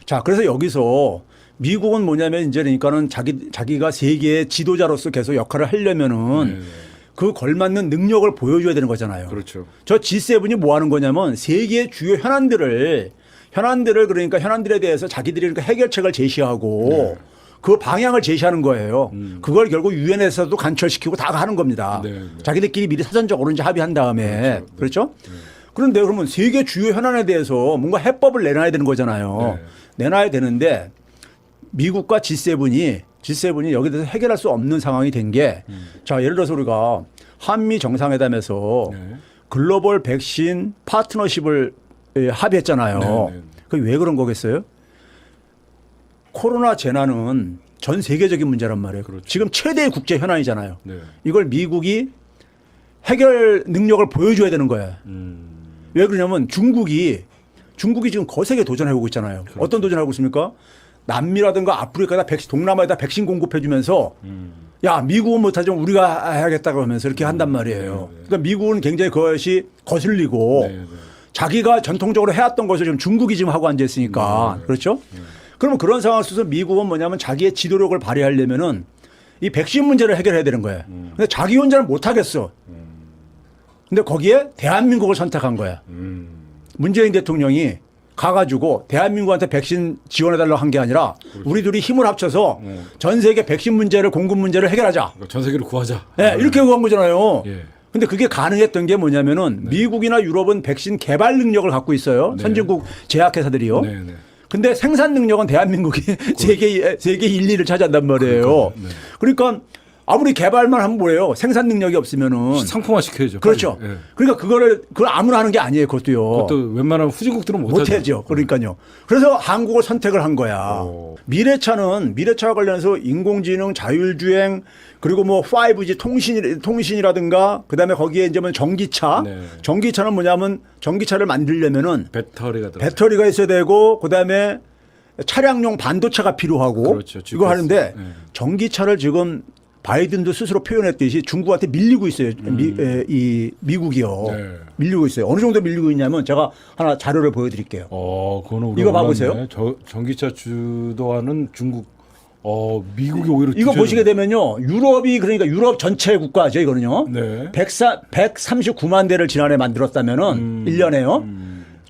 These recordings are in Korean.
자, 그래서 여기서 미국은 뭐냐면 이제 그러니까는 자기가 세계의 지도자로서 계속 역할을 하려면은 그 걸맞는 능력을 보여줘야 되는 거잖아요. 그렇죠. 저 G7이 뭐 하는 거냐면 세계의 주요 현안들을 그러니까 현안들에 대해서 자기들이 그러니까 해결책을 제시하고 그 방향을 제시하는 거예요. 그걸 결국 유엔에서도 간철시키고 다 하는 겁니다. 자기들끼리 미리 사전적으로 이제 합의한 다음에 그렇죠? 그런데 그러면 세계 주요 현안에 대해서 뭔가 해법을 내놔야 되는 거잖아요. 내놔야 되는데 미국과 G7이 여기 대해서 해결할 수 없는 상황이 된 게 자, 예를 들어서 우리가 한미 정상회담에서 글로벌 백신 파트너십을 합의했잖아요. 그게 왜 그런 거겠어요? 코로나 재난은 전 세계적인 문제란 말이에요. 그렇죠. 지금 최대의 국제 현안이잖아요. 이걸 미국이 해결 능력을 보여줘야 되는 거예요. 왜 그러냐면 중국이 지금 거세게 도전해오고 있잖아요. 그렇죠. 어떤 도전하고 있습니까? 남미라든가 아프리카다 동남아에다 백신 공급해주면서 야, 미국은 못하지만 우리가 해야겠다고 하면서 이렇게 한단 말이에요. 그러니까 미국은 굉장히 그것이 거슬리고 자기가 전통적으로 해왔던 것을 지금 중국이 지금 하고 앉아있으니까 그렇죠? 그러면 그런 상황 속에서 미국은 뭐냐면 자기의 지도력을 발휘하려면은 이 백신 문제를 해결해야 되는 거예요. 근데 자기 혼자는 못하겠어. 근데 거기에 대한민국을 선택한 거야. 문재인 대통령이 가가지고 대한민국한테 백신 지원해달라고 한 게 아니라 우리 둘이 힘을 합쳐서 전 세계 백신 문제를 공급 문제를 해결하자. 전 세계를 구하자. 네, 이렇게 구한 거잖아요. 근데 그게 가능했던 게 뭐냐면은 미국이나 유럽은 백신 개발 능력을 갖고 있어요. 선진국 제약회사들이요. 근데 생산 능력은 대한민국이 세계 1, 2를 차지한단 말이에요. 그러니까 아무리 개발만 하면 뭐예요? 생산 능력이 없으면은 상품화 시켜야죠. 그렇죠. 그러니까 그걸 아무나 하는 게 아니에요. 그것도요. 그것도 웬만하면 후진국들은 못하죠. 그러니까요. 그래서 한국을 선택을 한 거야. 미래차와 관련해서 인공지능, 자율주행, 그리고 뭐 5G 통신이라든가 그다음에 거기에 이제 뭐 전기차는 뭐냐면 전기차를 만들려면은 배터리가 있어야 되고 그다음에 차량용 반도체가 필요하고 그렇죠. 이거 하는데 전기차를 지금 바이든도 스스로 표현했듯이 중국한테 밀리고 있어요. 미국이요. 밀리고 있어요. 어느 정도 밀리고 있냐면 제가 하나 자료를 보여드릴게요. 그거는 이거 봐보세요. 전기차 주도하는 중국, 미국이 오히려 이거 보시게 되면요. 그러니까 유럽 전체 국가죠. 이거는요. 139만 대를 지난해 만들었다면은 1년에요.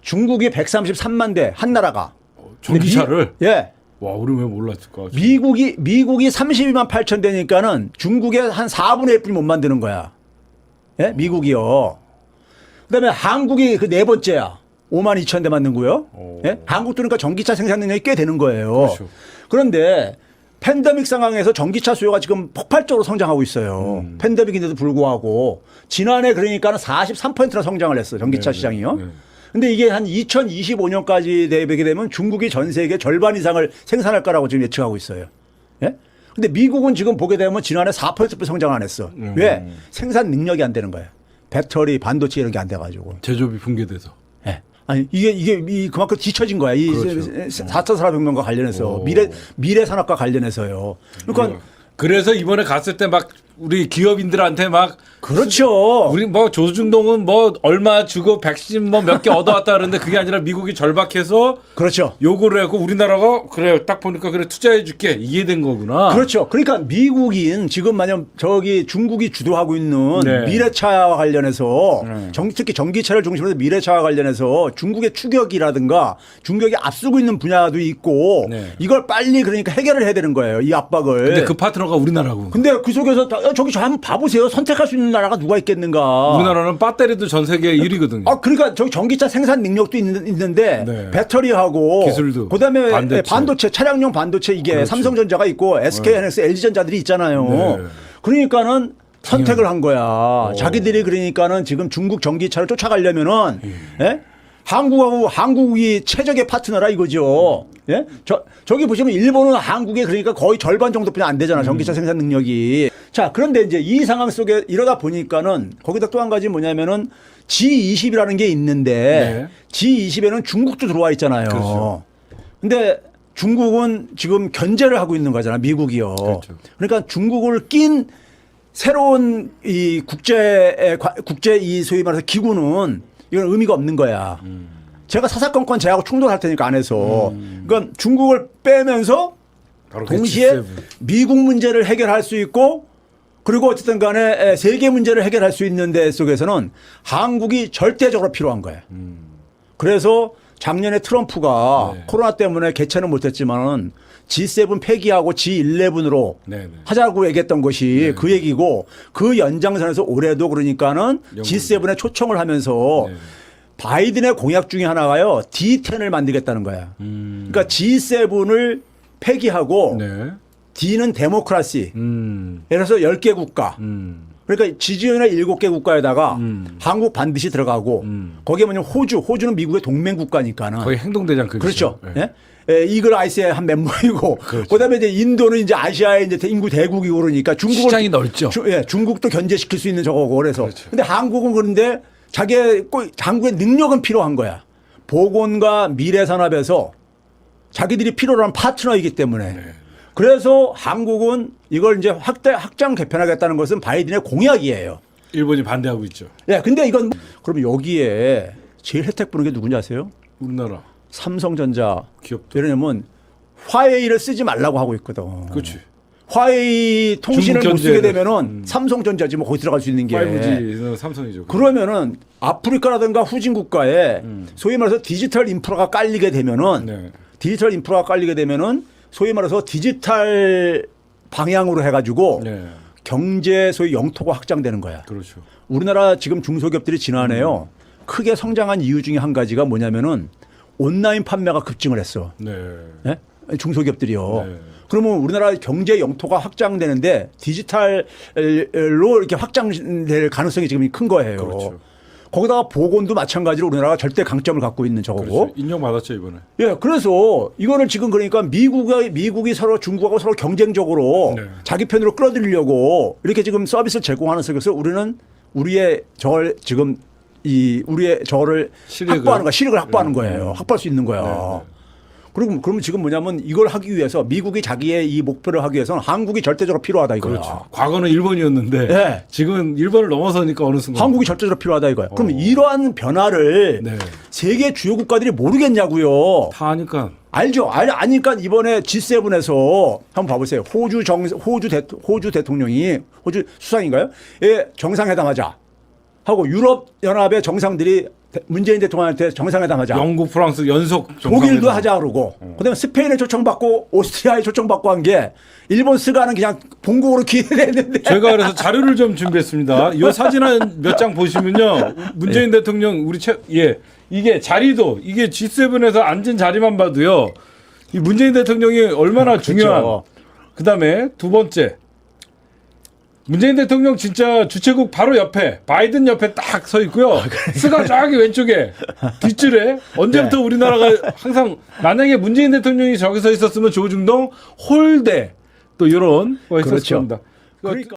중국이 133만 대 한 나라가. 전기차를? 예. 와, 우리 왜 몰랐을까? 미국이 32만 8천 대니까는 중국의 한 4분의 1뿐이 못 만드는 거야. 예? 미국이요. 그다음에 한국이 그 네 번째야. 5만 2천 대 만든고요. 예? 한국도 그러니까 전기차 생산 능력이 꽤 되는 거예요. 그렇죠. 그런데 팬데믹 상황에서 전기차 수요가 지금 폭발적으로 성장하고 있어요. 팬데믹인데도 불구하고 지난해 그러니까는 43%나 성장을 했어. 전기차 시장이요. 근데 이게 한 2025년까지 되게 되면 중국이 전 세계 절반 이상을 생산할 거라고 지금 예측하고 있어요. 예? 근데 미국은 지금 보게 되면 지난해 4% 성장 안 했어. 왜? 생산 능력이 안 되는 거예요. 배터리, 반도체 이런 게 안 돼가지고. 제조업이 붕괴돼서. 예. 아니, 이게 그만큼 뒤처진 거야. 이 4차 산업혁명과 관련해서. 미래 산업과 관련해서요. 그러니까. 그래서 이번에 갔을 때 막 우리 기업인들한테 막 그렇죠. 우리 뭐 조중동은 뭐 얼마 주고 백신 뭐 몇 개 얻어왔다 그러는데 그게 아니라 미국이 절박해서 그렇죠. 요구를 했고 우리나라가 그래 딱 보니까 그래 투자해 줄게 이게 된 거구나. 그렇죠. 그러니까 미국인 지금 만약 중국이 주도하고 있는 미래차와 관련해서 특히 전기차를 중심으로 해서 미래차와 관련해서 중국의 추격이라든가 중국이 앞서고 있는 분야도 있고 이걸 빨리 그러니까 해결을 해야 되는 거예요. 이 압박을. 근데 그 파트너가 우리나라고. 근데 그 속에서 저기 저 한번 봐보세요. 선택할 수 있는 나라가 누가 있겠는가. 우리나라는 배터리도 전 세계 1위거든요. 그러니까 저기 전기차 생산 능력도 있는데 배터리하고 기술도 그다음에 반도체 차량용 반도체 이게 그렇죠. 삼성전자가 있고 SK하이닉스, LG전자들이 있잖아요. 그러니까는 선택을 한 거야. 자기들이 그러니까는 지금 중국 전기차를 쫓아가려면은 예? 한국이 최적의 파트너라 이거죠. 예? 저기 보시면 일본은 한국에 그러니까 거의 절반 정도뿐이 안 되잖아. 전기차 생산 능력이. 자, 그런데 이제 이 상황 속에 이러다 보니까는 거기다 또 한 가지 뭐냐면은 G20이라는 게 있는데 G20에는 중국도 들어와 있잖아요. 그렇죠. 근데 중국은 지금 견제를 하고 있는 거잖아. 미국이요. 그렇죠. 그러니까 중국을 낀 새로운 이 국제 이 소위 말해서 기구는 이건 의미가 없는 거야. 제가 사사건건 제하고 충돌할 테니까 안 해서. 그러니까 중국을 빼면서 바로 그 동시에 G7. 미국 문제를 해결할 수 있고 그리고 어쨌든 간에 세계 문제를 해결할 수 있는 데 속에서는 한국이 절대적으로 필요한 거예요. 그래서 작년에 트럼프가 네. 코로나 때문에 개최는 못했지만은 G7 폐기하고 G11으로 네. 하자고 얘기했던 것이 네. 그 얘기고 그 연장선에서 올해도 그러니까는 G7에 초청을 하면서 네. 바이든의 공약 중에 하나가요. D10을 만들겠다는 거야. 그러니까 G7을 폐기하고 네. D는 데모크라시. 음. 예를 들어서 10개 국가. 그러니까 지지연의 7개 국가에다가 한국 반드시 들어가고 거기에 뭐냐면 호주는 미국의 동맹 국가니까는 거의 행동대장 그렇죠. 네. 예? 이글 아이스의 한 멤버이고 그렇죠. 그다음에 이제 인도는 이제 아시아의 이제 인구 대국이고 그러니까 중국을 시장이 넓죠. 중국도 견제시킬 수 있는 저거고 그래서 그렇죠. 근데 한국은 그런데 한국의 능력은 필요한 거야. 보건과 미래 산업에서 자기들이 필요로 한 파트너이기 때문에 네. 그래서 한국은 이걸 이제 확장 개편하겠다는 것은 바이든의 공약이에요. 일본이 반대하고 있죠. 예, 근데 이건 그럼 여기에 제일 혜택 보는 게 누군지 아세요? 우리나라 삼성전자. 기업도. 왜냐면 화웨이를 쓰지 말라고 하고 있거든. 그렇지. 화웨이 통신을 중국 못 쓰게 견제를. 되면은 삼성전자지 뭐 거기 들어갈 수 있는 게. 5G는 삼성이죠. 그러면은 아프리카라든가 후진 국가에 소위 말해서 디지털 인프라가 깔리게 되면은 네. 디지털 인프라가 깔리게 되면은 소위 말해서 디지털 방향으로 해가지고 네. 경제 소위 영토가 확장되는 거야. 그렇죠. 우리나라 지금 중소기업들이 지난해요. 크게 성장한 이유 중에 한 가지가 뭐냐면은 온라인 판매가 급증을 했어. 네. 예? 중소기업들이요. 네. 그러면 우리나라 경제 영토가 확장되는데 디지털로 이렇게 확장될 가능성이 지금 큰 거예요. 그렇죠. 거기다가 보건도 마찬가지로 우리나라가 절대 강점을 갖고 있는 저거고. 그렇죠. 인정받았죠 이번에. 예, 그래서 이거를 지금 그러니까 미국이 서로 중국하고 서로 경쟁적으로 네. 자기 편으로 끌어들이려고 이렇게 지금 서비스를 제공하는 속에서 우리는 우리의 저걸 지금 우리의 저를 실익을. 확보하는 거야. 실익을 확보하는 거예요. 확보할 수 있는 거야. 네. 그리고 그러면 지금 뭐냐면 이걸 하기 위해서 미국이 자기의 이 목표를 하기 위해서는 한국이 절대적으로 필요하다 이거야. 그렇죠. 과거는 일본이었는데 네. 지금은 일본을 넘어서니까 어느 순간 한국이 절대적으로 필요하다 이거야. 그럼 이러한 변화를 네. 세계 주요 국가들이 모르겠냐고요. 다 하니까 알죠. 아니까 이번에 G7에서 한번 봐보세요. 호주 대통령이 호주 수상인가요? 예, 정상회담하자 하고 유럽 연합의 정상들이 문재인 대통령한테 정상회담하자. 영국, 프랑스 연속 독일도 정상회담. 하자 그러고 그다음에 스페인에 초청받고 오스트리아에 초청받고 한 게 일본 스가는 그냥 본국으로 기대했는데 제가 그래서 자료를 좀 준비했습니다. 이 사진 한 몇 장 보시면요. 문재인 대통령 이게 자리도 이게 G7에서 앉은 자리만 봐도요. 이 문재인 대통령이 얼마나 중요한. 그렇죠. 그다음에 두 번째. 문재인 대통령 진짜 주최국 바로 옆에 바이든 옆에 딱 서 있고요. 스가 저기 왼쪽에 뒷줄에 언제부터 네. 우리나라가 항상 만약에 문재인 대통령이 저기 서 있었으면 조중동 홀대 또 이런 거 했었을 그렇죠. 겁니다. 그러니까